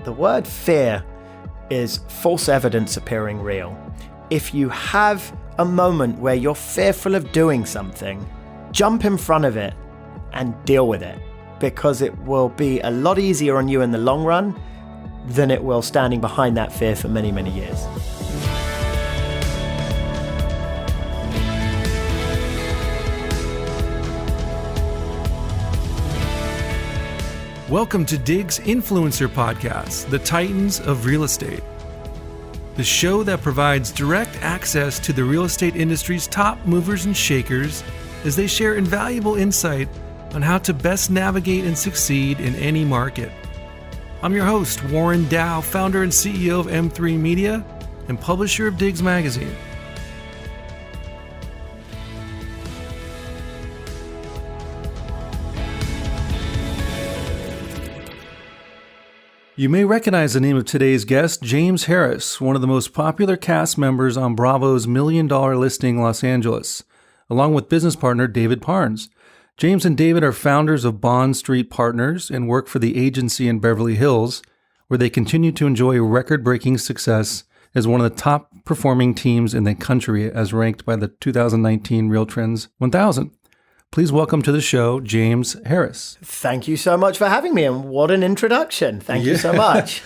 The word fear is false evidence appearing real. If you have a moment where you're fearful of doing something, jump in front of it and deal with it, because it will be a lot easier on you in the long run than it will standing behind that fear for many, many years. Welcome to Dig's Influencer Podcast, the Titans of Real Estate. The show that provides direct access to the real estate industry's top movers and shakers as they share invaluable insight on how to best navigate and succeed in any market. I'm your host, Warren Dow, founder and CEO of M3 Media and publisher of Digs Magazine. You may recognize the name of today's guest, James Harris, one of the most popular cast members on Bravo's $1 Million Listing Los Angeles, along with business partner David Parnes. James and David are founders of Bond Street Partners and work for the Agency in Beverly Hills, where they continue to enjoy record-breaking success as one of the top performing teams in the country as ranked by the 2019 RealTrends 1000. Please welcome to the show, James Harris. Thank you so much for having me, and what an introduction. Thank you so much.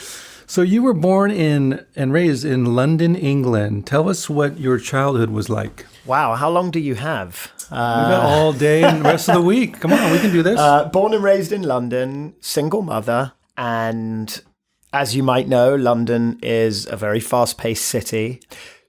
So you were born in and raised in London, England. Tell us what your childhood was like. Wow, how long do you have? We've got all day and the rest of the week. Come on, we can do this. Born and raised in London, single mother, and as you might know, London is a very fast-paced city.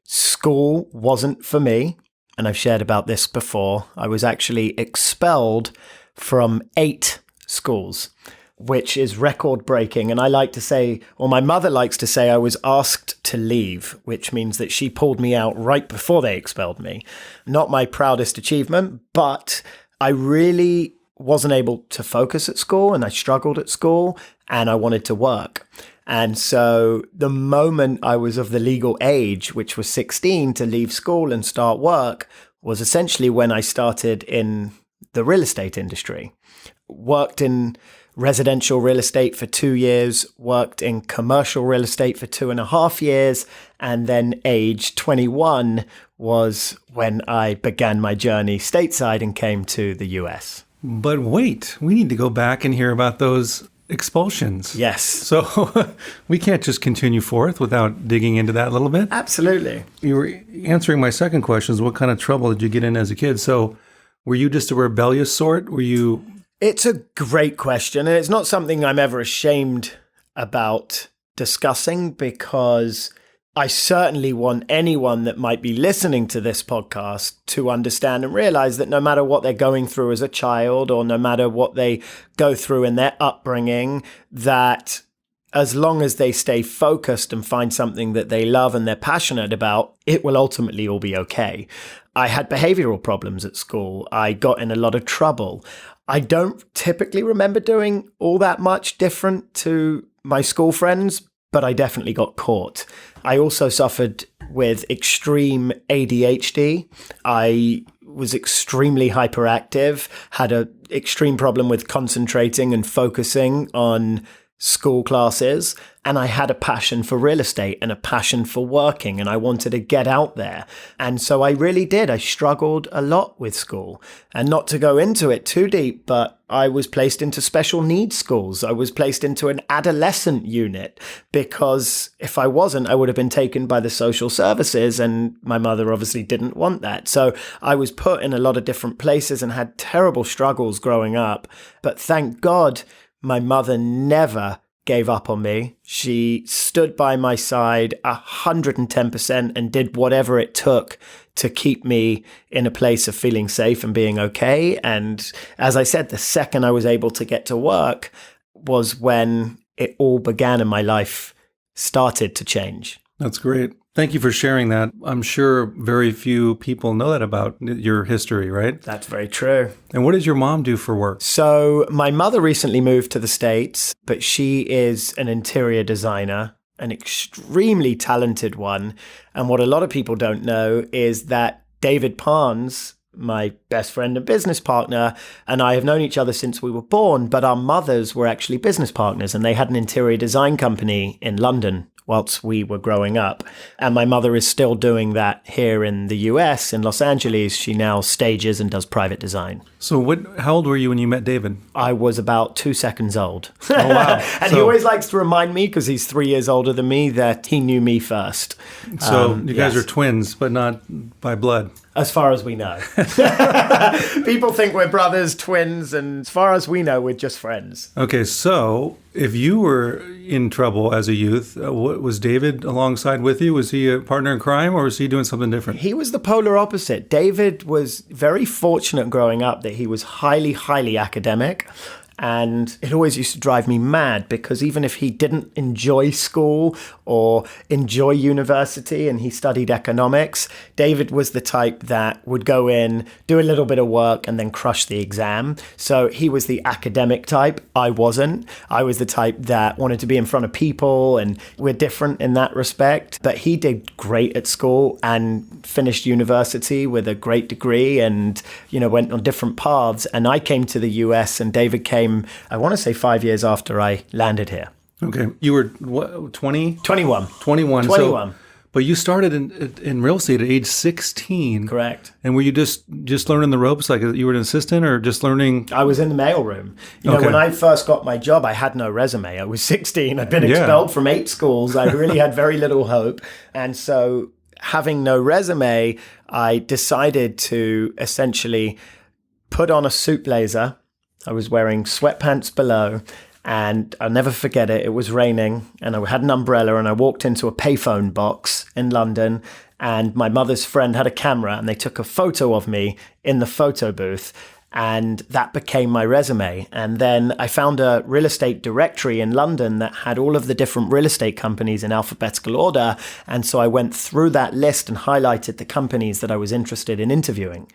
School wasn't for me. And I've shared about this before. I was actually expelled from 8 schools, which is record breaking. And I like to say, or my mother likes to say, I was asked to leave, which means that she pulled me out right before they expelled me. Not my proudest achievement, but I really wasn't able to focus at school, and I struggled at school, and I wanted to work. And so the moment I was of the legal age, which was 16, to leave school and start work, was essentially when I started in the real estate industry. Worked in residential real estate for 2 years, worked in commercial real estate for 2.5 years, and then age 21 was when I began my journey stateside and came to the US. But wait, we need to go back and hear about those expulsions. Yes. So we can't just continue forth without digging into that a little bit. Absolutely. You were answering my second question is what kind of trouble did you get in as a kid? So were you just a rebellious sort? Were you? It's a great question. And it's not something I'm ever ashamed about discussing, because I certainly want anyone that might be listening to this podcast to understand and realize that no matter what they're going through as a child, or no matter what they go through in their upbringing, that as long as they stay focused and find something that they love and they're passionate about, it will ultimately all be okay. I had behavioral problems at school. I got in a lot of trouble. I don't typically remember doing all that much different to my school friends, but I definitely got caught. I also suffered with extreme ADHD. I was extremely hyperactive, had an extreme problem with concentrating and focusing on school classes, and I had a passion for real estate and a passion for working, and I wanted to get out there. And so I really did. I struggled a lot with school. And not to go into it too deep, but I was placed into special needs schools. I was placed into an adolescent unit, because if I wasn't, I would have been taken by the social services, and my mother obviously didn't want that. So I was put in a lot of different places and had terrible struggles growing up. But thank God, my mother never gave up on me. She stood by my side 110% and did whatever it took to keep me in a place of feeling safe and being okay. And as I said, the second I was able to get to work was when it all began and my life started to change. That's great. Thank you for sharing that. I'm sure very few people know that about your history, right? That's very true. And what does your mom do for work? So my mother recently moved to the States, but she is an interior designer, an extremely talented one. And what a lot of people don't know is that David Parnes my best friend and business partner, and I have known each other since we were born, but our mothers were actually business partners, and they had an interior design company in London whilst we were growing up. And my mother is still doing that here in the US, in Los Angeles. She now stages and does private design. So how old were you when you met David? I was about 2 seconds old. Oh, wow. And he always likes to remind me, because he's 3 years older than me, that he knew me first. So you guys are twins, but not by blood. As far as we know. People think we're brothers, twins, and as far as we know, we're just friends. Okay, so if you were in trouble as a youth, was David alongside with you? Was he a partner in crime, or was he doing something different? He was the polar opposite. David was very fortunate growing up that he was highly, highly academic. And it always used to drive me mad, because even if he didn't enjoy school or enjoy university and he studied economics, David was the type that would go in, do a little bit of work and then crush the exam. So he was the academic type. I wasn't. I was the type that wanted to be in front of people, and we're different in that respect. But he did great at school and finished university with a great degree and, went on different paths. And I came to the US and David came, I want to say 5 years after I landed here. Okay. You were what, 20? 21. 21. 21. So, but you started in real estate at age 16. Correct. And were you just learning the ropes, like you were an assistant, or just learning? I was in the mailroom. When I first got my job, I had no resume. I was 16. I'd been expelled from 8 schools. I really had very little hope. And so having no resume, I decided to essentially put on a suit blazer. I was wearing sweatpants below, and I'll never forget it. It was raining and I had an umbrella, and I walked into a payphone box in London, and my mother's friend had a camera and they took a photo of me in the photo booth, and that became my resume. And then I found a real estate directory in London that had all of the different real estate companies in alphabetical order. And so I went through that list and highlighted the companies that I was interested in interviewing.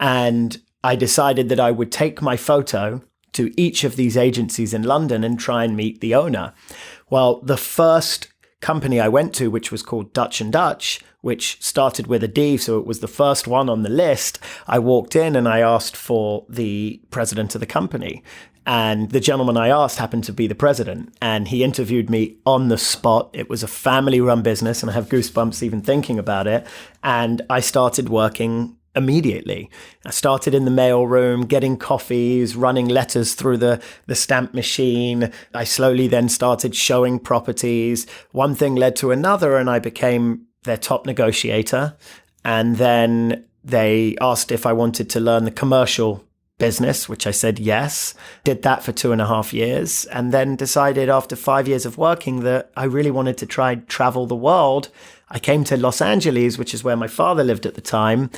And I decided that I would take my photo to each of these agencies in London and try and meet the owner. Well, the first company I went to, which was called Dutch & Dutch, which started with a D, so it was the first one on the list, I walked in and I asked for the president of the company. And the gentleman I asked happened to be the president, and he interviewed me on the spot. It was a family-run business, and I have goosebumps even thinking about it. And I started working immediately. I started in the mailroom, getting coffees, running letters through the stamp machine. I slowly then started showing properties. One thing led to another, and I became their top negotiator. And then they asked if I wanted to learn the commercial business, which I said yes. Did that for 2.5 years, and then decided after 5 years of working that I really wanted to try travel the world. I came to Los Angeles, which is where my father lived at the time,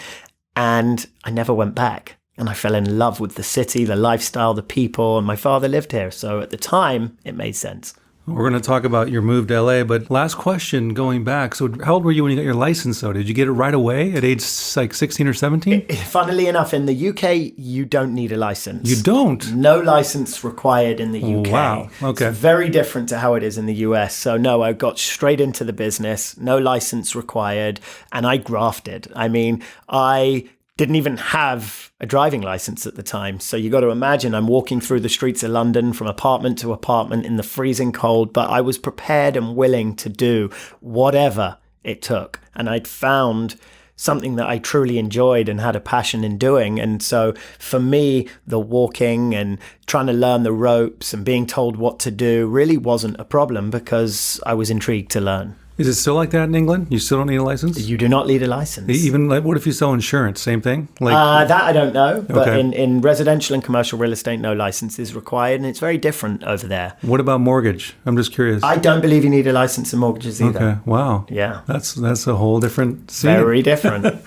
and I never went back. And I fell in love with the city, the lifestyle, the people, and my father lived here. So at the time, it made sense. We're going to talk about your move to LA, but last question going back. So how old were you when you got your license, though? Did you get it right away at age like 16 or 17? Funnily enough, in the UK, you don't need a license. You don't? No license required in the UK. Wow. Okay. It's very different to how it is in the US. So no, I got straight into the business, no license required, and I grafted. I mean, I didn't even have a driving license at the time. So you got to imagine I'm walking through the streets of London from apartment to apartment in the freezing cold, but I was prepared and willing to do whatever it took. And I'd found something that I truly enjoyed and had a passion in doing. And so for me, the walking and trying to learn the ropes and being told what to do really wasn't a problem, because I was intrigued to learn. Is it still like that in England? You still don't need a license? You do not need a license. Even like, what if you sell insurance? Same thing? That I don't know. But Okay. in residential and commercial real estate, no license is required. And it's very different over there. What about mortgage? I'm just curious. I don't believe you need a license in mortgages either. Okay. Wow. Yeah. That's a whole different scene. Very different.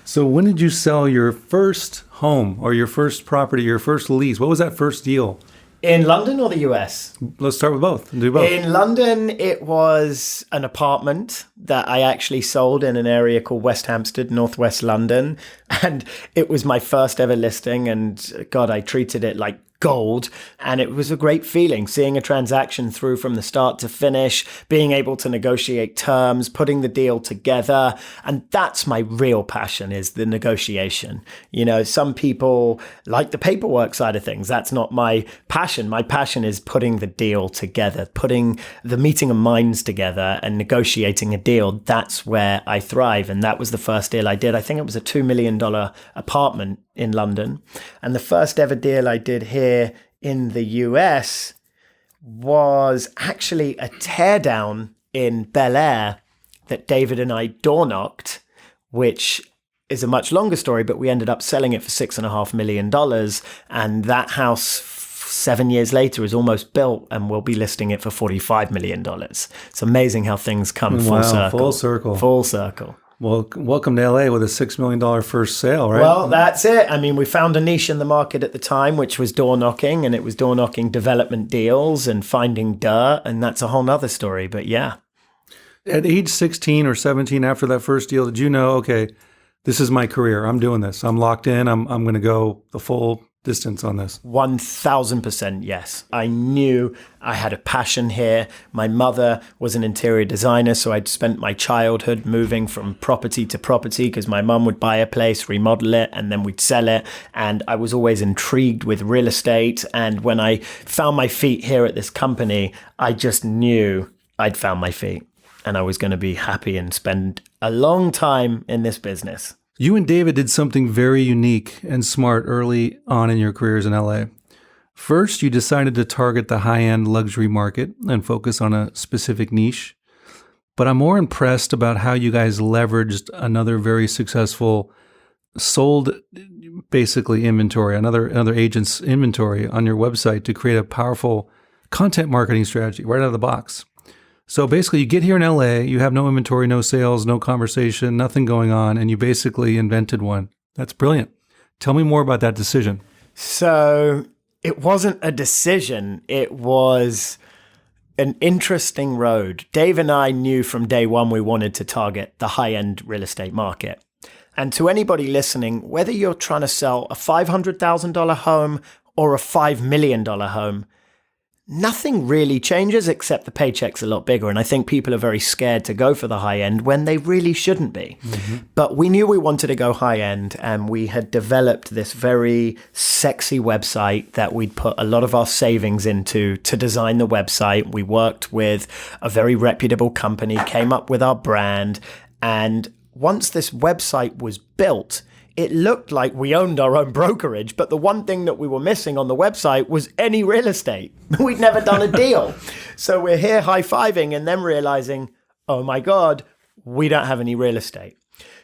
So when did you sell your first home or your first property, your first lease? What was that first deal? In London or the US? Let's start with both. Do both. In London, it was an apartment that I actually sold in an area called West Hampstead, northwest London. And it was my first ever listing. And God, I treated it like gold. And it was a great feeling seeing a transaction through from the start to finish, being able to negotiate terms, putting the deal together. And that's my real passion, is the negotiation. You know, some people like the paperwork side of things. That's not my passion. My passion is putting the deal together, putting the meeting of minds together and negotiating a deal. That's where I thrive. And that was the first deal I did. I think it was a $2 million apartment in London. And the first ever deal I did here in the US was actually a teardown in Bel Air that David and I door knocked, which is a much longer story, but we ended up selling it for $6.5 million. And that house 7 years later is almost built, and we'll be listing it for $45 million. It's amazing how things come full circle. Full circle. Full circle. Well, welcome to LA with a $6 million first sale, right? Well, that's it. I mean, we found a niche in the market at the time, which was door knocking, and it was door knocking development deals and finding dirt. And that's a whole nother story. But yeah. At age 16 or 17 after that first deal, did you know, okay, this is my career. I'm doing this. I'm locked in. I'm going to go the full distance on this? 1000% yes. I knew I had a passion here. My mother was an interior designer, so I'd spent my childhood moving from property to property because my mum would buy a place, remodel it, and then we'd sell it. And I was always intrigued with real estate. And when I found my feet here at this company, I just knew I'd found my feet and I was going to be happy and spend a long time in this business. You and David did something very unique and smart early on in your careers in LA. First, you decided to target the high-end luxury market and focus on a specific niche. But I'm more impressed about how you guys leveraged another very successful sold basically inventory, another agent's inventory on your website to create a powerful content marketing strategy right out of the box. So basically, you get here in LA, you have no inventory, no sales, no conversation, nothing going on, and you basically invented one. That's brilliant. Tell me more about that decision. So it wasn't a decision. It was an interesting road. Dave and I knew from day one we wanted to target the high-end real estate market. And to anybody listening, whether you're trying to sell a $500,000 home or a $5 million home, nothing really changes except the paycheck's a lot bigger. And I think people are very scared to go for the high end when they really shouldn't be. Mm-hmm. But we knew we wanted to go high end, and we had developed this very sexy website that we'd put a lot of our savings into to design the website. We worked with a very reputable company, came up with our brand. And once this website was built, it looked like we owned our own brokerage, but the one thing that we were missing on the website was any real estate. We'd never done a deal. So we're here high-fiving and then realizing, oh my God, we don't have any real estate.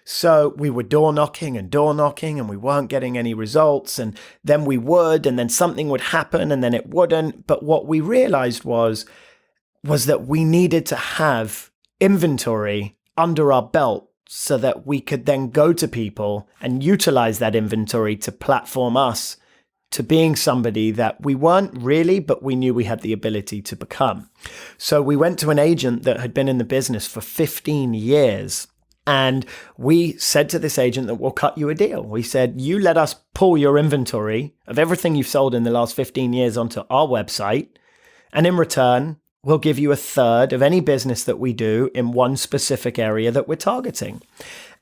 So we were door knocking and we weren't getting any results. And then we would, and then something would happen and then it wouldn't. But what we realized was that we needed to have inventory under our belt so that we could then go to people and utilize that inventory to platform us to being somebody that we weren't really, but we knew we had the ability to become. So we went to an agent that had been in the business for 15 years. And we said to this agent that we'll cut you a deal. We said, you let us pull your inventory of everything you've sold in the last 15 years onto our website. And in return, we'll give you a third of any business that we do in one specific area that we're targeting.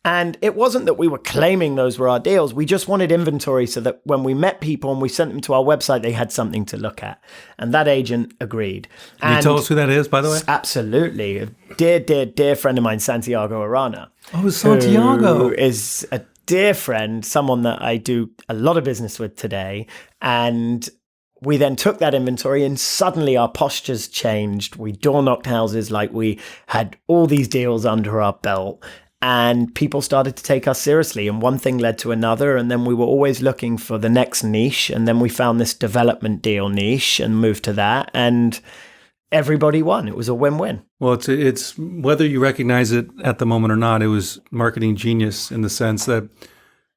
And it wasn't that we were claiming those were our deals. We just wanted inventory so that when we met people and we sent them to our website, they had something to look at. And that agent agreed. Can you tell us who that is, by the way? Absolutely. A dear friend of mine, Santiago Arana. Oh, Santiago. Who is a dear friend, someone that I do a lot of business with today. And we then took that inventory and suddenly our postures changed. We door knocked houses like we had all these deals under our belt, and people started to take us seriously. And one thing led to another. And then we were always looking for the next niche. And then we found this development deal niche and moved to that. And everybody won. It was a win-win. Well, it's whether you recognize it at the moment or not, it was marketing genius in the sense that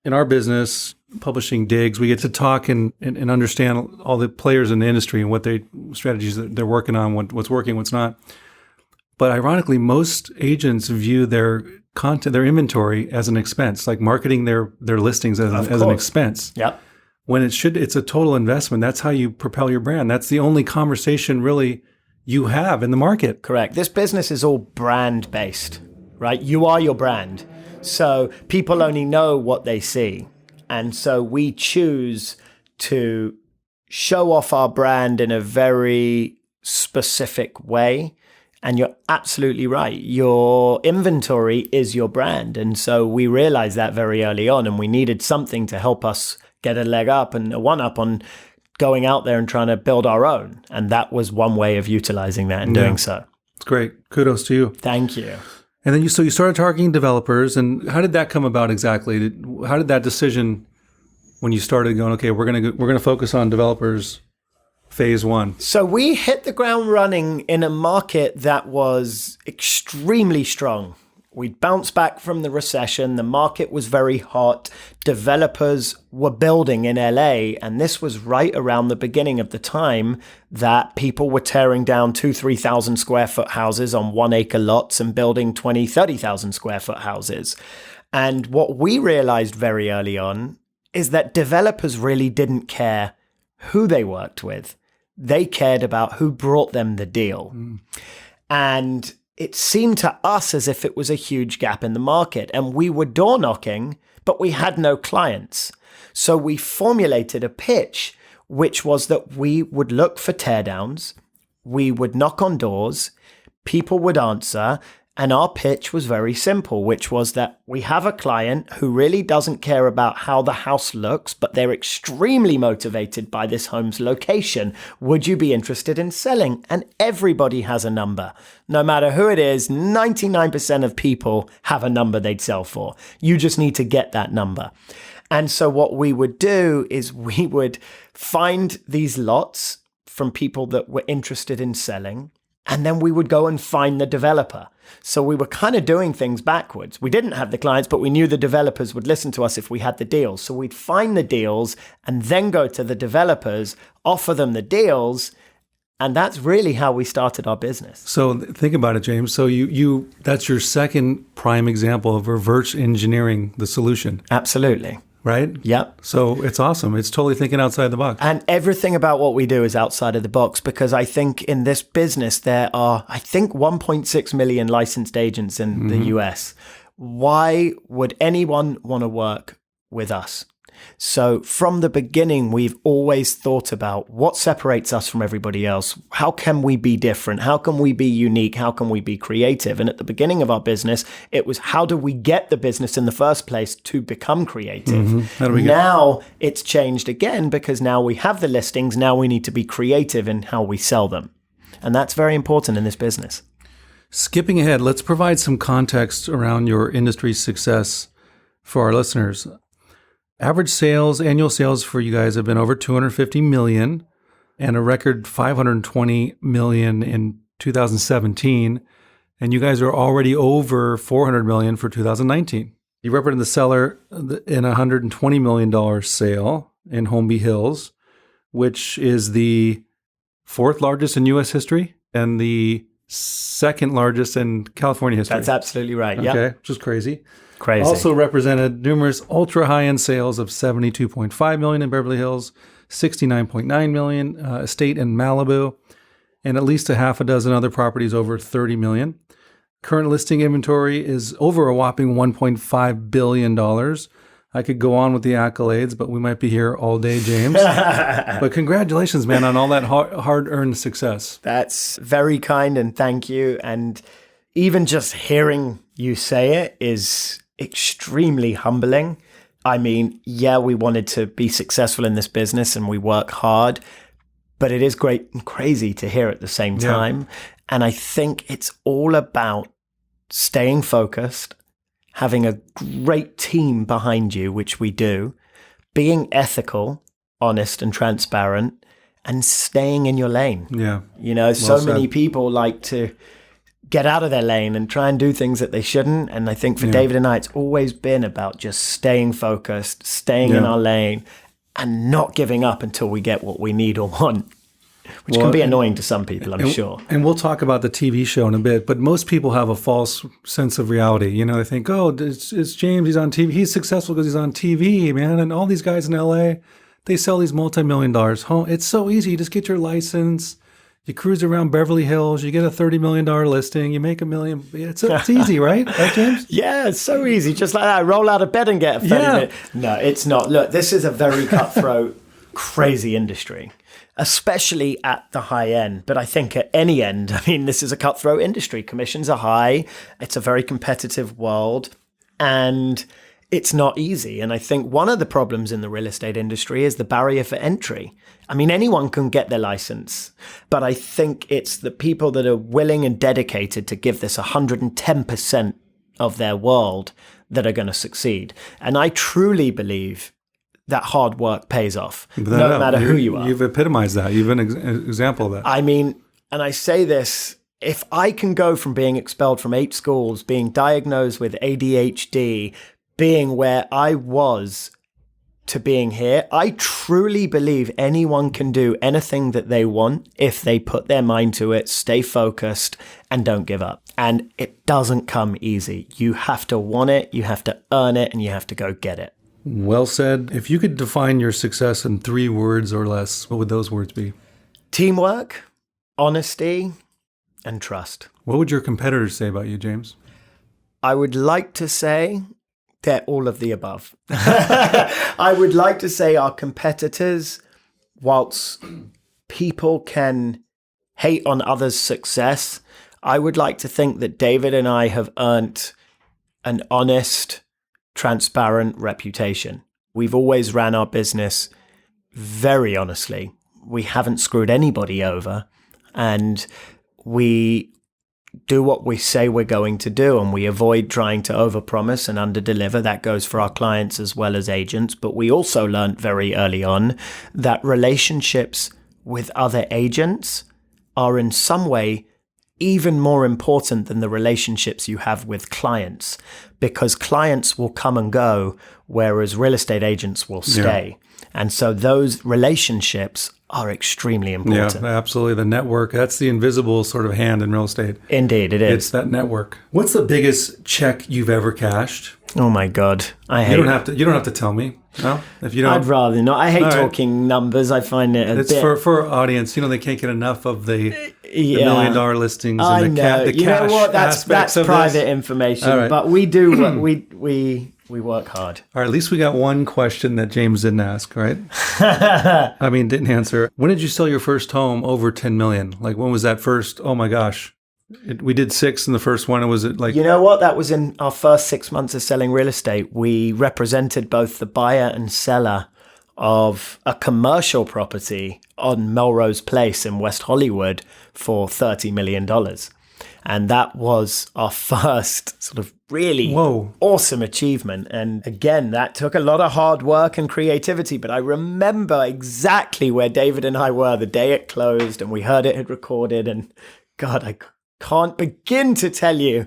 in our business, publishing digs, we get to talk and understand all the players in the industry and what strategies that they're working on, what's working, what's not. But ironically, most agents view their content, their inventory as an expense, like marketing their listings as an expense. Yep. when it's a total investment. That's how you propel your brand. That's the only conversation really you have in the market. Correct. This business is all brand based, right? You are your brand. So people only know what they see. And so we choose to show off our brand in a very specific way. And you're absolutely right. Your inventory is your brand. And so we realized that very early on, and we needed something to help us get a leg up and a one up on going out there and trying to build our own. And that was one way of utilizing that and doing so. It's great. Kudos to you. Thank you. And then you started targeting developers. And how did that come about exactly? How did that decision, when you started going, okay, we're gonna focus on developers, phase one? So we hit the ground running in a market that was extremely strong. We'd bounced back from the recession. The market was very hot. Developers were building in LA. And this was right around the beginning of the time that people were tearing down 2,000-3,000 square foot houses on 1 acre lots and building 20,000-30,000 square foot houses. And what we realized very early on is that developers really didn't care who they worked with. They cared about who brought them the deal. And it seemed to us as if it was a huge gap in the market. And we were door knocking, but we had no clients. So we formulated a pitch, which was that we would look for teardowns, we would knock on doors, people would answer. And our pitch was very simple, which was that we have a client who really doesn't care about how the house looks, but they're extremely motivated by this home's location. Would you be interested in selling? And everybody has a number. No matter who it is, 99% of people have a number they'd sell for. You just need to get that number. And so what we would do is we would find these lots from people that were interested in selling. And then we would go and find the developer. So we were kind of doing things backwards. We didn't have the clients, but we knew the developers would listen to us if we had the deals. So we'd find the deals and then go to the developers, offer them the deals. And that's really how we started our business. So think about it, James. So you that's your second prime example of reverse engineering the solution. Absolutely. Right? Yep. So it's awesome. It's totally thinking outside the box. And everything about what we do is outside of the box, because I think in this business, there are, 1.6 million licensed agents in the US. Why would anyone want to work with us? So from the beginning, we've always thought about what separates us from everybody else. How can we be different? How can we be unique? How can we be creative? And at the beginning of our business, it was how do we get the business in the first place to become creative? Now it's changed again, because now we have the listings. Now we need to be creative in how we sell them. And that's very important in this business. Skipping ahead, let's provide some context around your industry's success for our listeners. Average annual sales for you guys have been over 250 million and a record 520 million in 2017. And you guys are already over 400 million for 2019. You represented the seller in a $120 million sale in Holmby Hills, which is the fourth largest in U.S. history and the second largest in California history. That's absolutely right. Okay, Yep. which is crazy. Crazy. Also represented numerous ultra high-end sales of $72.5 million in Beverly Hills, $69.9 million estate in Malibu, and at least a half a dozen other properties over $30 million. Current listing inventory is over a whopping $1.5 billion. I could go on with the accolades, but we might be here all day, James. But congratulations, man, on all that hard-earned success. That's very kind, and thank you. And even just hearing you say it is extremely humbling. I mean, yeah, we wanted to be successful in this business and we work hard, but it is great and crazy to hear at the same time. Yeah. And I think it's all about staying focused, having a great team behind you, which we do, being ethical, honest and transparent, and staying in your lane. Yeah. You know, so many people like to get out of their lane and try and do things that they shouldn't. And I think for David and I, it's always been about just staying focused, staying in our lane, and not giving up until we get what we need or want, which can be annoying to some people, I'm sure. And we'll talk about the TV show in a bit, but most people have a false sense of reality. You know, they think, oh, it's James, he's on TV. He's successful because he's on TV, man. And all these guys in LA, They sell these multi-million dollars home. It's so easy. You just get your license. You cruise around Beverly Hills. You get a $30 million listing. You make $1 million. It's easy, right? Right, James? Yeah, it's so easy. Just like that. Roll out of bed and get a 30 minute. No, it's not. Look, this is a very cutthroat, crazy industry, especially at the high end. But I think at any end, I mean, this is a cutthroat industry. Commissions are high. It's a very competitive world. And it's not easy. And I think one of the problems in the real estate industry is the barrier for entry. I mean, anyone can get their license, but I think it's the people that are willing and dedicated to give this 110% of their world that are going to succeed. And I truly believe that hard work pays off, no matter who you are. You've epitomized that. You've been an example of that. I mean, and I say this, if I can go from being expelled from 8 schools, being diagnosed with ADHD, being where I was to being here, I truly believe anyone can do anything that they want if they put their mind to it, stay focused, and don't give up. And it doesn't come easy. You have to want it, you have to earn it, and you have to go get it. Well said. If you could define your success in 3 words or less, what would those words be? Teamwork, honesty, and trust. What would your competitors say about you, James? I would like to say they're all of the above. I would like to say our competitors, whilst people can hate on others' success, I would like to think that David and I have earned an honest, transparent reputation. We've always ran our business very honestly. We haven't screwed anybody over, and we do what we say we're going to do, and we avoid trying to overpromise and underdeliver. That goes for our clients as well as agents. But we also learned very early on that relationships with other agents are in some way even more important than the relationships you have with clients, because clients will come and go, whereas real estate agents will stay. Yeah. And so those relationships are extremely important. Yeah, absolutely. The network, that's the invisible sort of hand in real estate. Indeed, it is. It's that network. What's the biggest check you've ever cashed? Oh my God. You don't have to tell me. No? If you don't. I'd rather not. I hate talking numbers. I find it It's for our audience, they can't get enough of the $1 million listings and the cash. You know what? That's private information. Right. But we do we work hard. All right, at least we got one question that James didn't ask, right? Didn't answer. When did you sell your first home over 10 million? Like, when was that first? Oh my gosh. We did 6 in the first one. Was it like... You know what? That was in our first 6 months of selling real estate. We represented both the buyer and seller of a commercial property on Melrose Place in West Hollywood for $30 million. And that was our first sort of really awesome achievement. And again, that took a lot of hard work and creativity. But I remember exactly where David and I were the day it closed, and we heard it had recorded. And God, I can't begin to tell you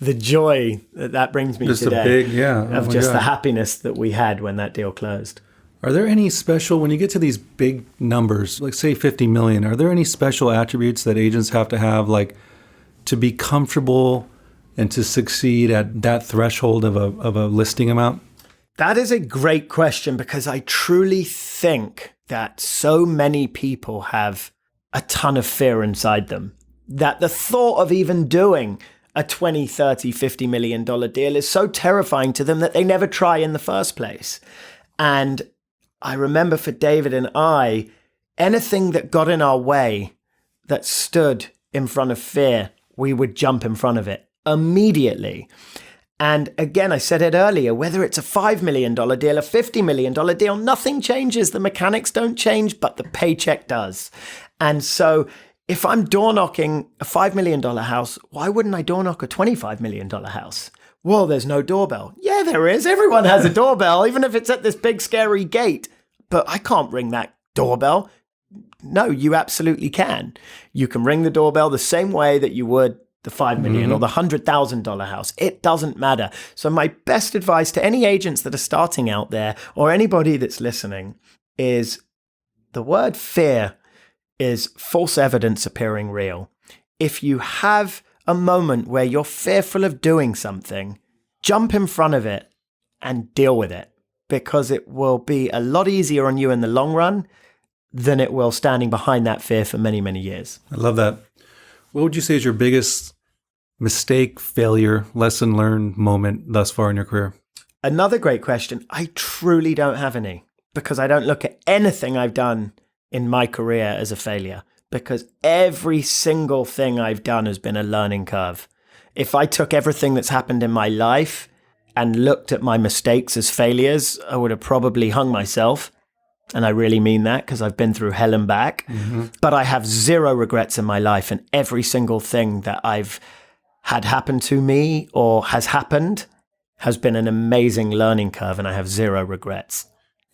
the joy that brings me today. The happiness that we had when that deal closed. Are there any special, when you get to these big numbers, like say 50 million, are there any special attributes that agents have to have, like to be comfortable and to succeed at that threshold of a listing amount? That is a great question, because I truly think that so many people have a ton of fear inside them, that the thought of even doing a $20, $30, $50 million deal is so terrifying to them that they never try in the first place. And I remember for David and I, anything that got in our way, that stood in front of fear, we would jump in front of it immediately. And again, I said it earlier, whether it's a $5 million deal, a $50 million deal, nothing changes. The mechanics don't change, but the paycheck does. And so if I'm door knocking a $5 million house, why wouldn't I door knock a $25 million house? Well, there's no doorbell. Yeah, there is. Everyone has a doorbell, even if it's at this big scary gate. But I can't ring that doorbell. No, you absolutely can. You can ring the doorbell the same way that you would the $5 million or the $100,000 house. It doesn't matter. So my best advice to any agents that are starting out there, or anybody that's listening, is the word fear is false evidence appearing real. If you have a moment where you're fearful of doing something, jump in front of it and deal with it. because it will be a lot easier on you in the long run than it will standing behind that fear for many, many years. I love that. What would you say is your biggest mistake, failure, lesson learned moment thus far in your career? Another great question. I truly don't have any, because I don't look at anything I've done in my career as a failure, because every single thing I've done has been a learning curve. If I took everything that's happened in my life and looked at my mistakes as failures, I would have probably hung myself. And I really mean that, because I've been through hell and back. Mm-hmm. But I have zero regrets in my life. And every single thing that I've had happen to me or has happened has been an amazing learning curve. And I have zero regrets.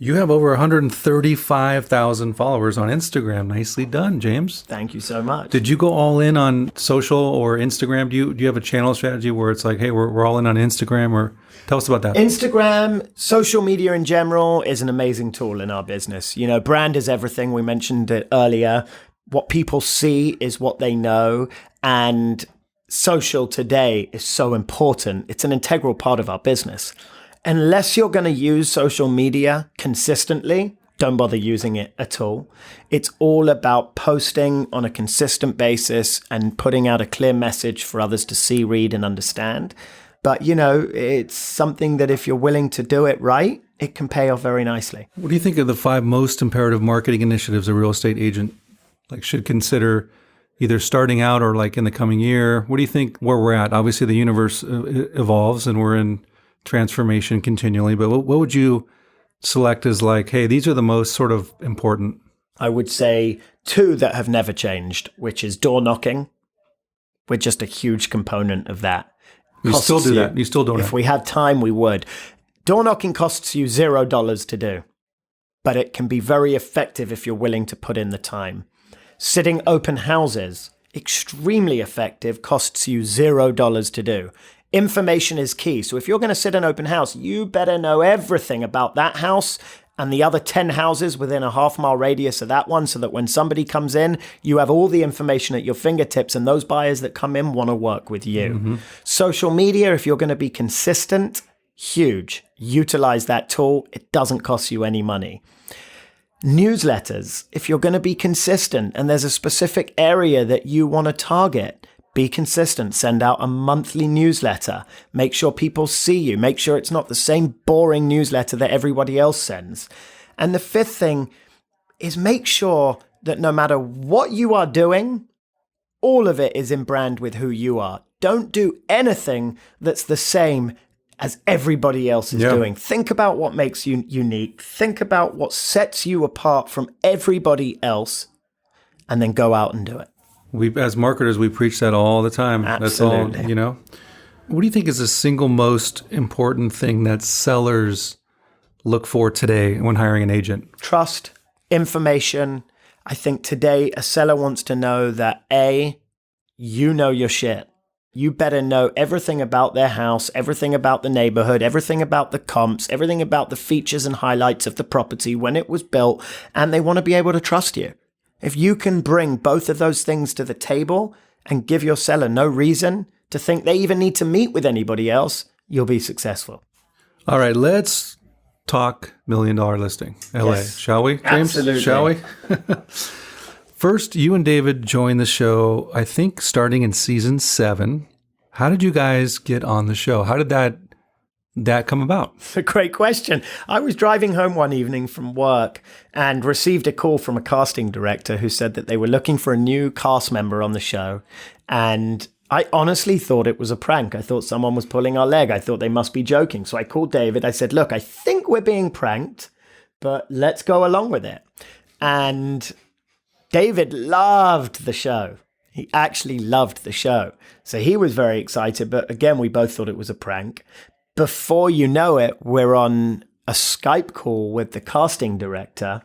You have over 135,000 followers on Instagram. Nicely done, James. Thank you so much. Did you go all in on social or Instagram? Do you have a channel strategy where it's like, hey, we're all in on Instagram? Or tell us about that. Instagram, social media in general, is an amazing tool in our business. You know, brand is everything. We mentioned it earlier. What people see is what they know. And social today is so important. It's an integral part of our business. Unless you're going to use social media consistently, don't bother using it at all. It's all about posting on a consistent basis and putting out a clear message for others to see, read, and understand. But, you know, it's something that if you're willing to do it right, it can pay off very nicely. What do you think of the 5 most imperative marketing initiatives a real estate agent should consider either starting out or in the coming year? What do you think where we're at? Obviously, the universe evolves and we're in transformation continually, but what would you select as hey, these are the most sort of important? I would say 2 that have never changed, which is door knocking. We're just a huge component of that. You still do that. You still don't. If we had time, we would. Door knocking costs you $0 to do, but it can be very effective if you're willing to put in the time. Sitting open houses, extremely effective, costs you $0 to do. Information is key. So if you're going to sit an open house, you better know everything about that house and the other 10 houses within a half-mile radius of that one, so that when somebody comes in, you have all the information at your fingertips, and those buyers that come in want to work with you. Mm-hmm. Social media, if you're going to be consistent, huge. Utilize that tool. It doesn't cost you any money. Newsletters, if you're going to be consistent and there's a specific area that you want to target, be consistent. Send out a monthly newsletter. Make sure people see you. Make sure it's not the same boring newsletter that everybody else sends. And the 5th thing is make sure that no matter what you are doing, all of it is in brand with who you are. Don't do anything that's the same as everybody else is doing. Think about what makes you unique. Think about what sets you apart from everybody else, and then go out and do it. We, as marketers, we preach that all the time. Absolutely. That's all, What do you think is the single most important thing that sellers look for today when hiring an agent? Trust, information. I think today a seller wants to know that you know your shit. You better know everything about their house, everything about the neighborhood, everything about the comps, everything about the features and highlights of the property when it was built, and they want to be able to trust you. If you can bring both of those things to the table and give your seller no reason to think they even need to meet with anybody else, you'll be successful. All right, let's talk $1 Million Listing, LA, yes. Shall we, James? Absolutely. Shall we? First, you and David joined the show, I think, starting in season 7. How did you guys get on the show? How did that come about? It's a great question. I was driving home one evening from work and received a call from a casting director who said that they were looking for a new cast member on the show. And I honestly thought it was a prank. I thought someone was pulling our leg. I thought they must be joking. So I called David. I said, look, I think we're being pranked, but let's go along with it. And David loved the show. He actually loved the show. So he was very excited. But again, we both thought it was a prank. Before you know it, we're on a Skype call with the casting director.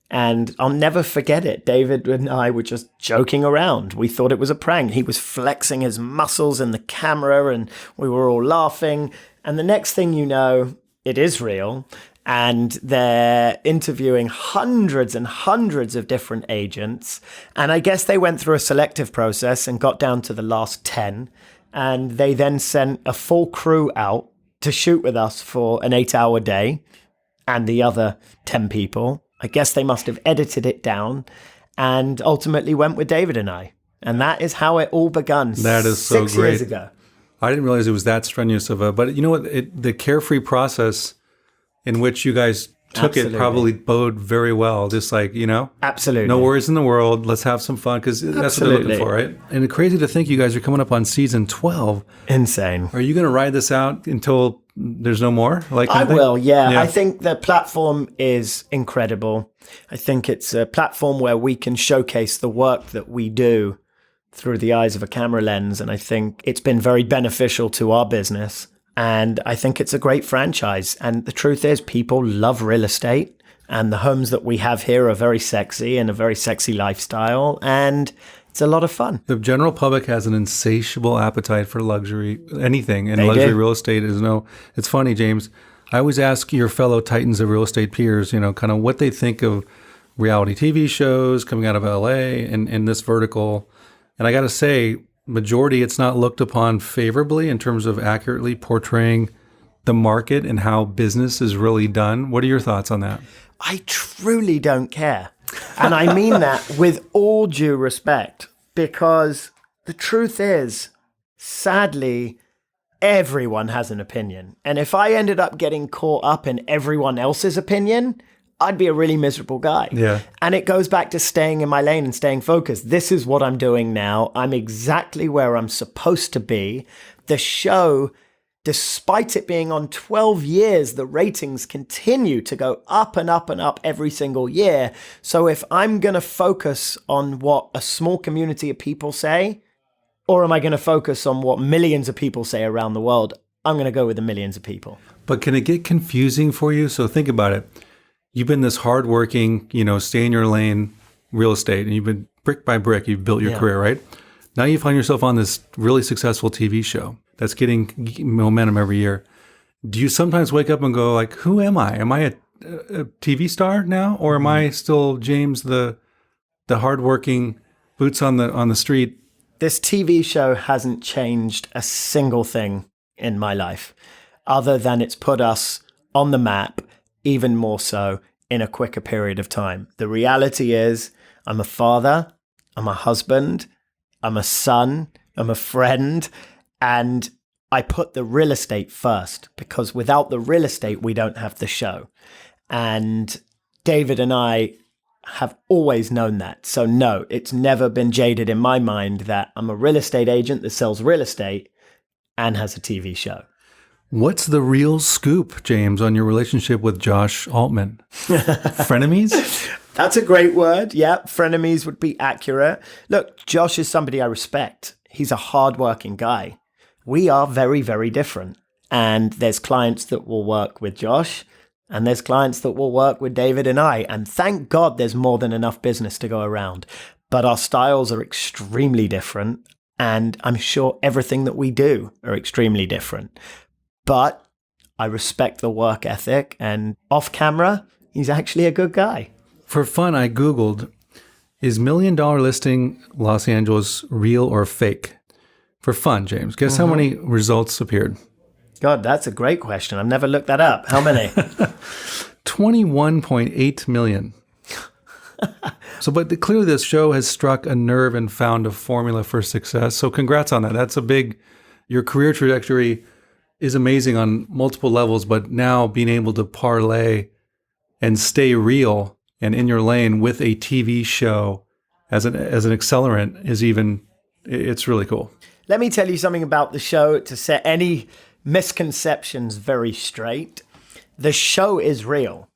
And I'll never forget it. David and I were just joking around. We thought it was a prank. He was flexing his muscles in the camera and we were all laughing. And the next thing you know, it is real. And they're interviewing hundreds and hundreds of different agents. And I guess they went through a selective process and got down to the last 10. And they then sent a full crew out to shoot with us for an 8-hour day. and the other 10 people. I guess they must have edited it down and ultimately went with David and I. And that is how it all begun. That is so 6 great. years ago. I didn't realize it was that strenuous but you know what? The carefree process in which you guys took Absolutely. it probably bode very well. Just like, Absolutely. no worries in the world. Let's have some fun because that's what they're looking for, right? And it's crazy to think you guys are coming up on season 12. Insane. Are you going to ride this out until there's no more? I will, yeah. I think the platform is incredible. I think it's a platform where we can showcase the work that we do through the eyes of a camera lens. And I think it's been very beneficial to our business. And I think it's a great franchise. And the truth is, people love real estate. And the homes that we have here are very sexy and a very sexy lifestyle. And it's a lot of fun. The general public has an insatiable appetite for luxury, anything. And They luxury do. real estate is it's funny, James. I always ask your fellow titans of real estate peers, kind of what they think of reality TV shows coming out of LA and in this vertical. And I got to say, majority, it's not looked upon favorably in terms of accurately portraying the market and how business is really done. What are your thoughts on that? I truly don't care. And I mean that with all due respect, because the truth is, sadly, everyone has an opinion. And if I ended up getting caught up in everyone else's opinion, I'd be a really miserable guy. Yeah. And it goes back to staying in my lane and staying focused. This is what I'm doing now. I'm exactly where I'm supposed to be. The show, despite it being on 12 years, the ratings continue to go up and up and up every single year. So if I'm going to focus on what a small community of people say, or am I going to focus on what millions of people say around the world, I'm going to go with the millions of people. But can it get confusing for you? So think about it. You've been this hardworking, stay in your lane real estate, and you've been brick by brick, you've built your career, right? Now you find yourself on this really successful TV show that's getting momentum every year. Do you sometimes wake up and go like, who am I? Am I a TV star now? Or am I still James, the hardworking boots on the street? This TV show hasn't changed a single thing in my life, other than it's put us on the map even more so in a quicker period of time. The reality is, I'm a father, I'm a husband, I'm a son, I'm a friend, and I put the real estate first, because without the real estate, we don't have the show. And David and I have always known that. So no, it's never been jaded in my mind that I'm a real estate agent that sells real estate and has a TV show. What's the real scoop, James, on your relationship with Josh Altman? Frenemies? That's a great word. Yeah, frenemies would be accurate. Look, Josh is somebody I respect. He's a hardworking guy. We are very, very different. And there's clients that will work with Josh, and there's clients that will work with David and I. And thank God there's more than enough business to go around. But our styles are extremely different. And I'm sure everything that we do are extremely different. But I respect the work ethic, and off camera, he's actually a good guy. For fun, I Googled, is $1 Million Listing Los Angeles real or fake? For fun, James. Guess how many results appeared? God, that's a great question. I've never looked that up. How many? 21.8 million. But clearly this show has struck a nerve and found a formula for success. So congrats on that. That's your career trajectory is amazing on multiple levels, but now being able to parlay and stay real and in your lane with a TV show as an accelerant it's really cool. Let me tell you something about the show to set any misconceptions very straight. The show is real.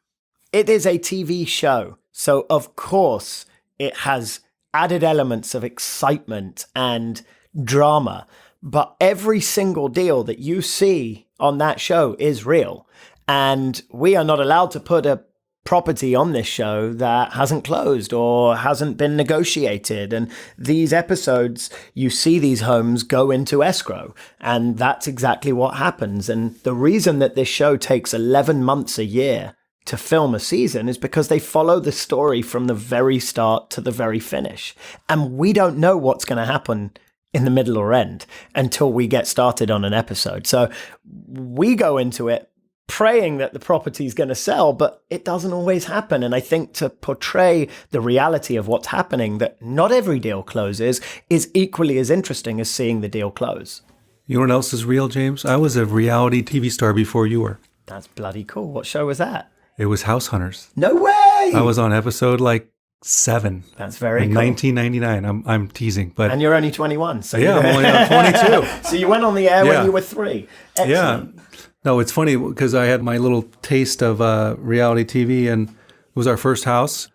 It is a TV show. So of course it has added elements of excitement and drama. But every single deal that you see on that show is real. And we are not allowed to put a property on this show that hasn't closed or hasn't been negotiated. And these episodes, you see these homes go into escrow. And that's exactly what happens. And the reason that this show takes 11 months a year to film a season is because they follow the story from the very start to the very finish. And we don't know what's going to happen in the middle or end until we get started on an episode. So we go into it praying that the property is going to sell, but it doesn't always happen. And I think to portray the reality of what's happening, that not every deal closes, is equally as interesting as seeing the deal close. You know what else is real, James? I was a reality TV star before you were. That's bloody cool. What show was that? It was House Hunters. No way! I was on episode 7. That's very in cool. 1999. I'm teasing, but and you're only 21. So yeah, I'm only 22. So you went on the air when you were 3. Excellent. Yeah. No, it's funny because I had my little taste of reality TV, and it was our first house.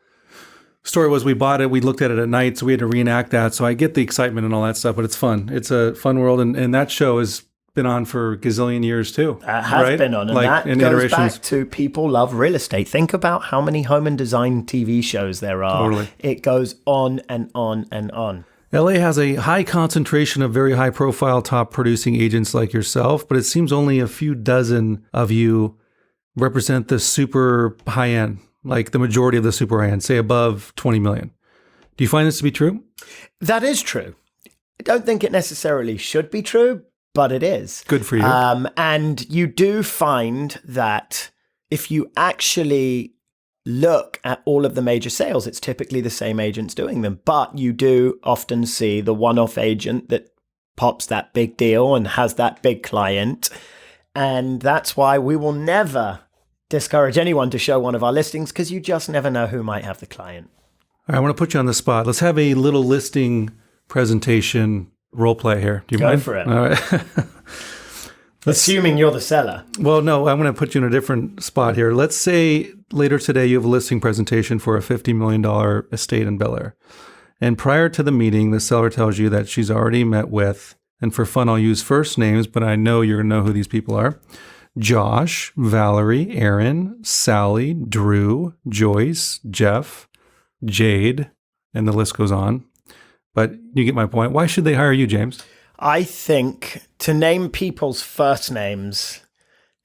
Story was we bought it, we looked at it at night, so we had to reenact that. So I get the excitement and all that stuff, but it's fun. It's a fun world, and that show has been on for a gazillion years too. It has been on, and that goes back to people love real estate. Think about how many home and design TV shows there are. Totally. It goes on and on and on. LA has a high concentration of very high profile top producing agents like yourself, but it seems only a few dozen of you represent the super high end, like the majority of the super high end, say above 20 million. Do you find this to be true? That is true. I don't think it necessarily should be true, but it is. Good for you. And you do find that if you actually look at all of the major sales, it's typically the same agents doing them. But you do often see the one-off agent that pops that big deal and has that big client. And that's why we will never discourage anyone to show one of our listings, because you just never know who might have the client. All right, I want to put you on the spot. Let's have a little listing presentation role play here. Do you mind? Go for it. All right. Assuming you're the seller. Well, no, I'm going to put you in a different spot here. Let's say later today you have a listing presentation for a $50 million estate in Bel Air. And prior to the meeting, the seller tells you that she's already met with, and for fun, I'll use first names, but I know you're going to know who these people are: Josh, Valerie, Aaron, Sally, Drew, Joyce, Jeff, Jade, and the list goes on. But you get my point. Why should they hire you, James? I think to name people's first names,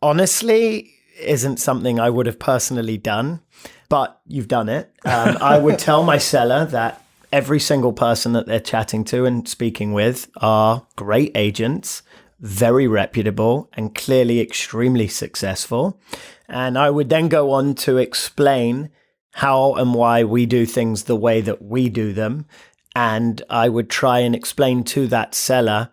honestly, isn't something I would have personally done, but you've done it. I would tell my seller that every single person that they're chatting to and speaking with are great agents, very reputable, and clearly extremely successful. And I would then go on to explain how and why we do things the way that we do them. And I would try and explain to that seller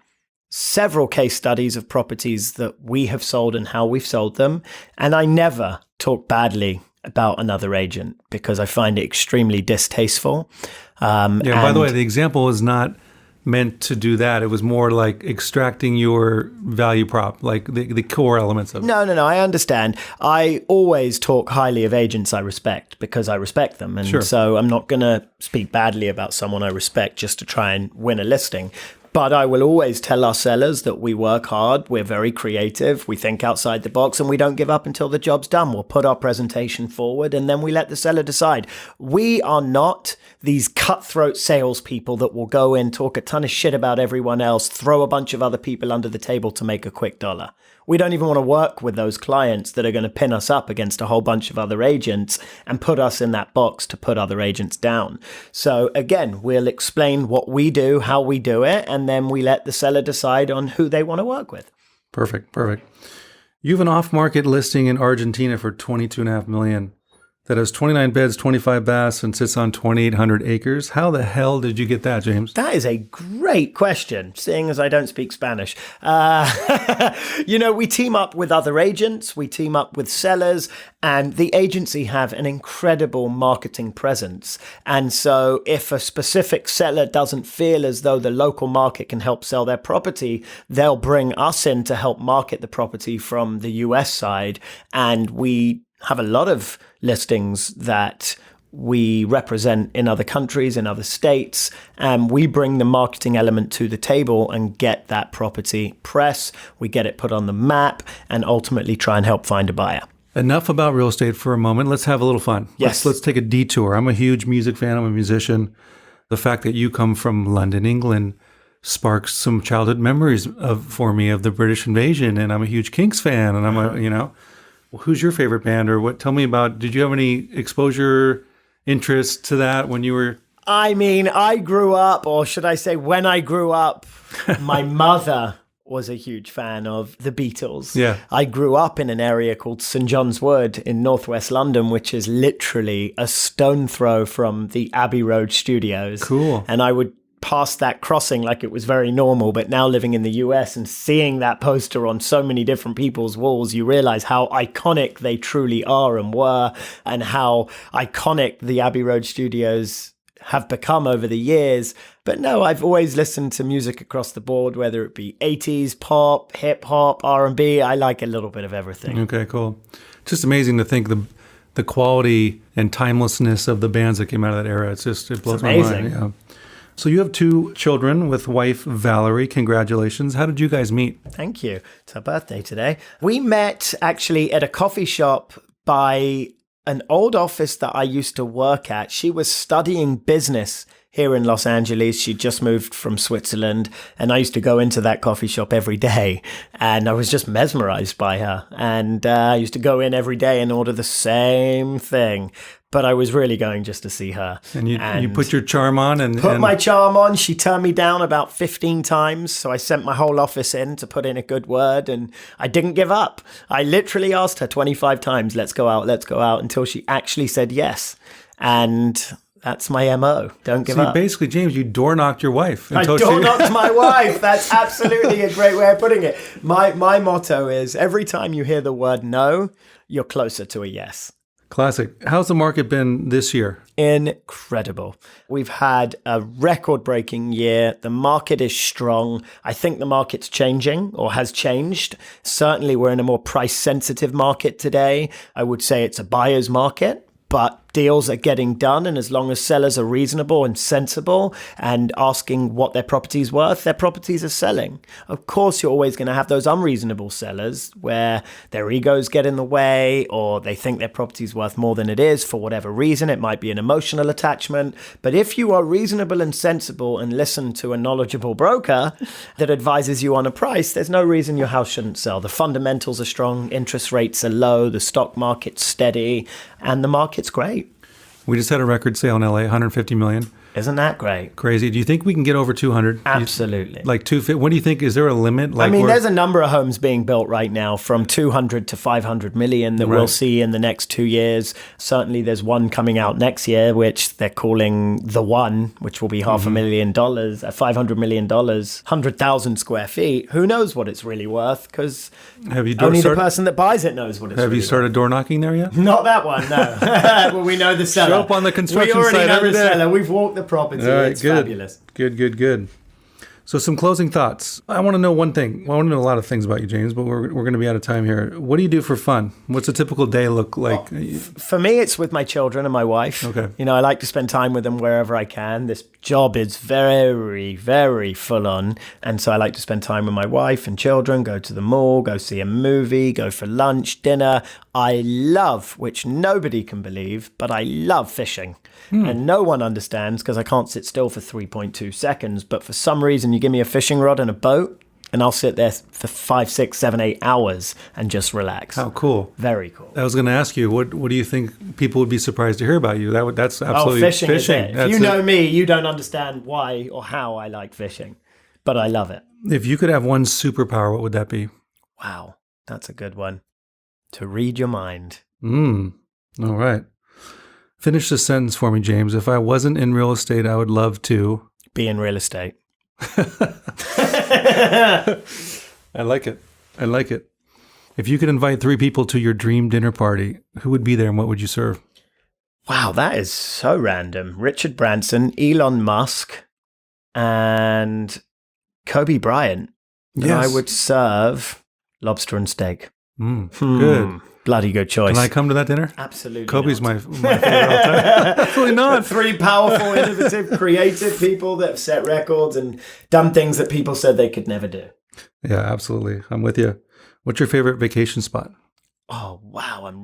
several case studies of properties that we have sold and how we've sold them. And I never talk badly about another agent because I find it extremely distasteful. By the way, the example is not meant to do that. It was more like extracting your value prop, like the core elements of it. No, I understand. I always talk highly of agents I respect because I respect them. And so I'm not going to speak badly about someone I respect just to try and win a listing. But I will always tell our sellers that we work hard, we're very creative, we think outside the box, and we don't give up until the job's done. We'll put our presentation forward and then we let the seller decide. We are not these cutthroat salespeople that will go in, talk a ton of shit about everyone else, throw a bunch of other people under the table to make a quick dollar. We don't even want to work with those clients that are going to pin us up against a whole bunch of other agents and put us in that box to put other agents down. So again, we'll explain what we do, how we do it, and then we let the seller decide on who they want to work with. Perfect. You have an off-market listing in Argentina for $22.5 million that has 29 beds, 25 baths, and sits on 2,800 acres. How the hell did you get that, James? That is a great question, seeing as I don't speak Spanish. We team up with other agents, we team up with sellers, and the agency have an incredible marketing presence. And so if a specific seller doesn't feel as though the local market can help sell their property, they'll bring us in to help market the property from the US side. And we have a lot of listings that we represent in other countries, in other states, and we bring the marketing element to the table and get that property press. We get it put on the map and ultimately try and help find a buyer. Enough about real estate for a moment. Let's have a little fun. Yes. Let's take a detour. I'm a huge music fan. I'm a musician. The fact that you come from London, England, sparks some childhood memories for me of the British invasion, and I'm a huge Kinks fan, and who's your favorite band, or what? Tell me about, did you have any exposure, interest to that when you were? I mean, I grew up, or should I say when I grew up, my mother was a huge fan of the Beatles. Yeah. I grew up in an area called St. John's Wood in northwest London, which is literally a stone throw from the Abbey Road studios. Cool. And I would pass that crossing like it was very normal. But now living in the US and seeing that poster on so many different people's walls, you realize how iconic they truly are and were, and how iconic the Abbey Road studios have become over the years. But no, I've always listened to music across the board, whether it be 80s, pop, hip hop, R&B. I like a little bit of everything. Okay, cool. Just amazing to think the quality and timelessness of the bands that came out of that era. It blows my mind. Yeah. So you have 2 children with wife Valerie. Congratulations. How did you guys meet? Thank you. It's her birthday today. We met actually at a coffee shop by an old office that I used to work at. She was studying business here in Los Angeles. She just moved from Switzerland, and I used to go into that coffee shop every day, and I was just mesmerized by her. And I used to go in every day and order the same thing. But I was really going just to see her. And you put your charm on and put my charm on. She turned me down about 15 times. So I sent my whole office in to put in a good word, and I didn't give up. I literally asked her 25 times, let's go out, until she actually said yes. And that's my MO. Don't give up. Basically, James, you door knocked your wife. I door knocked my wife. That's absolutely a great way of putting it. My motto is every time you hear the word no, you're closer to a yes. Classic. How's the market been this year? Incredible. We've had a record-breaking year. The market is strong. I think the market's changing or has changed. Certainly, we're in a more price-sensitive market today. I would say it's a buyer's market, but deals are getting done. And as long as sellers are reasonable and sensible and asking what their property's worth, their properties are selling. Of course, you're always going to have those unreasonable sellers where their egos get in the way, or they think their property's worth more than it is for whatever reason. It might be an emotional attachment. But if you are reasonable and sensible and listen to a knowledgeable broker that advises you on a price, there's no reason your house shouldn't sell. The fundamentals are strong. Interest rates are low. The stock market's steady, and the market's great. We just had a record sale in LA, 150 million. Isn't that great? Crazy. Do you think we can get over 200? Absolutely. Like 250? What do you think? Is there a limit? I mean, there's a number of homes being built right now from 200 to 500 million that we'll see in the next 2 years. Certainly there's one coming out next year, which they're calling The One, which will be $500,000, $500 million, 100,000 square feet. Who knows what it's really worth? Because only the person that buys it knows what it's really worth. Have you started door knocking there yet? Not that one, no. Well, we know the seller. Show up on the construction site. We already know the seller. We've walked the property. Right, it's fabulous. Good. So some closing thoughts. I want to know one thing. Well, I want to know a lot of things about you, James, but we're going to be out of time here. What do you do for fun? What's a typical day look like? For me, it's with my children and my wife. Okay. You know, I like to spend time with them wherever I can. This job is very, very full on. And so I like to spend time with my wife and children, go to the mall, go see a movie, go for lunch, dinner. I love, which nobody can believe, but I love fishing. And no one understands because I can't sit still for 3.2 seconds. But for some reason, you give me a fishing rod and a boat, and I'll sit there for 5, 6, 7, 8 hours and just relax. How cool. Very cool. I was going to ask you, what do you think people would be surprised to hear about you? That's absolutely fishing. Is it. If you know it. me, you don't understand why or how I like fishing, but I love it. If you could have one superpower, what would that be? Wow, that's a good one. To read your mind. All right. Finish this sentence for me, James. If I wasn't in real estate, I would love to be in real estate. I like it. If you could invite 3 people to your dream dinner party, who would be there and what would you serve? Wow, that is so random. Richard Branson, Elon Musk, and Kobe Bryant. Yes. And I would serve lobster and steak. Good. Bloody good choice. Can I come to that dinner? Absolutely. Kobe's not. my favorite all time. Absolutely not. 3 powerful, innovative, creative people that have set records and done things that people said they could never do. Yeah, absolutely. I'm with you. What's your favorite vacation spot? Oh, wow.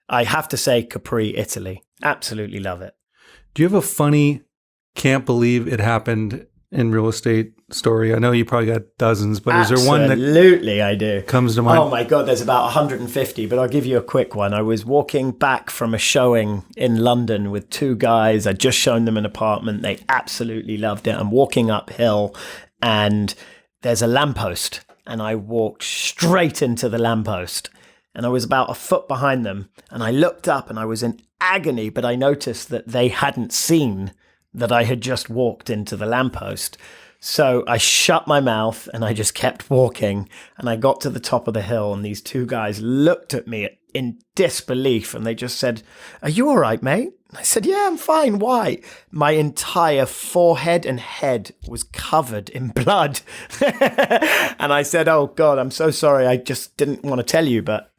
I have to say Capri, Italy. Absolutely love it. Do you have a funny, can't believe it happened in real estate story? I know you probably got dozens, but is there one that absolutely I do comes to mind? Oh my God, there's about 150, but I'll give you a quick one. I was walking back from a showing in London with 2 guys. I'd just shown them an apartment. They absolutely loved it. I'm walking uphill and there's a lamppost. And I walked straight into the lamppost. And I was about a foot behind them. And I looked up and I was in agony, but I noticed that they hadn't seen that I had just walked into the lamppost. So I shut my mouth and I just kept walking. And I got to the top of the hill and these two guys looked at me in disbelief. And they just said, "Are you all right, mate?" I said, "Yeah, I'm fine. Why?" My entire forehead and head was covered in blood. And I said, "Oh, God, I'm so sorry. I just didn't want to tell you, but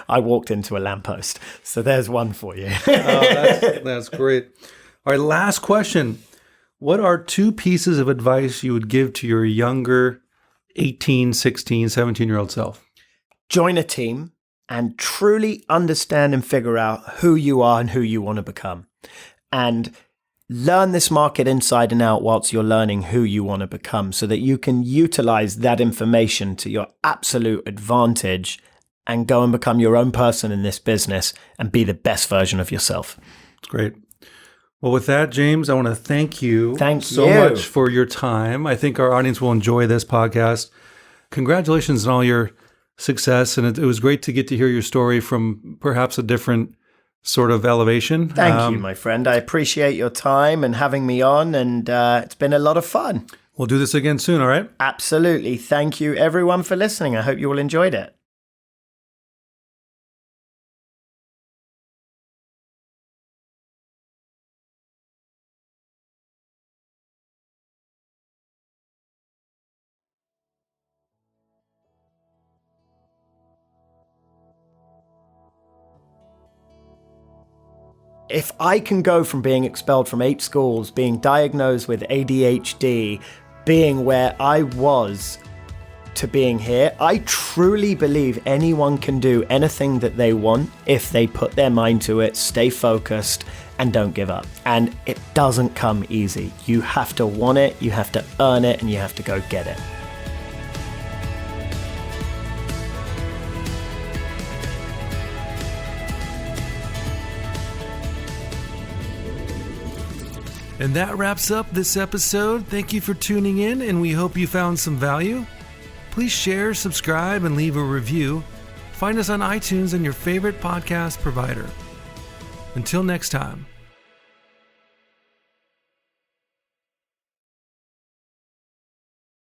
I walked into a lamppost." So there's one for you. That's great. All right, last question. What are 2 pieces of advice you would give to your younger 18, 16, 17-year-old self? Join a team and truly understand and figure out who you are and who you want to become. And learn this market inside and out whilst you're learning who you want to become so that you can utilize that information to your absolute advantage and go and become your own person in this business and be the best version of yourself. That's great. Well, with that, James, I want to thank you so much for your time. I think our audience will enjoy this podcast. Congratulations on all your success. And it was great to get to hear your story from perhaps a different sort of elevation. Thank you, my friend. I appreciate your time and having me on. And it's been a lot of fun. We'll do this again soon, all right? Absolutely. Thank you, everyone, for listening. I hope you all enjoyed it. If I can go from being expelled from 8 schools, being diagnosed with ADHD, being where I was, to being here, I truly believe anyone can do anything that they want if they put their mind to it, stay focused, and don't give up. And it doesn't come easy. You have to want it, you have to earn it, and you have to go get it. And that wraps up this episode. Thank you for tuning in, and we hope you found some value. Please share, subscribe, and leave a review. Find us on iTunes and your favorite podcast provider. Until next time.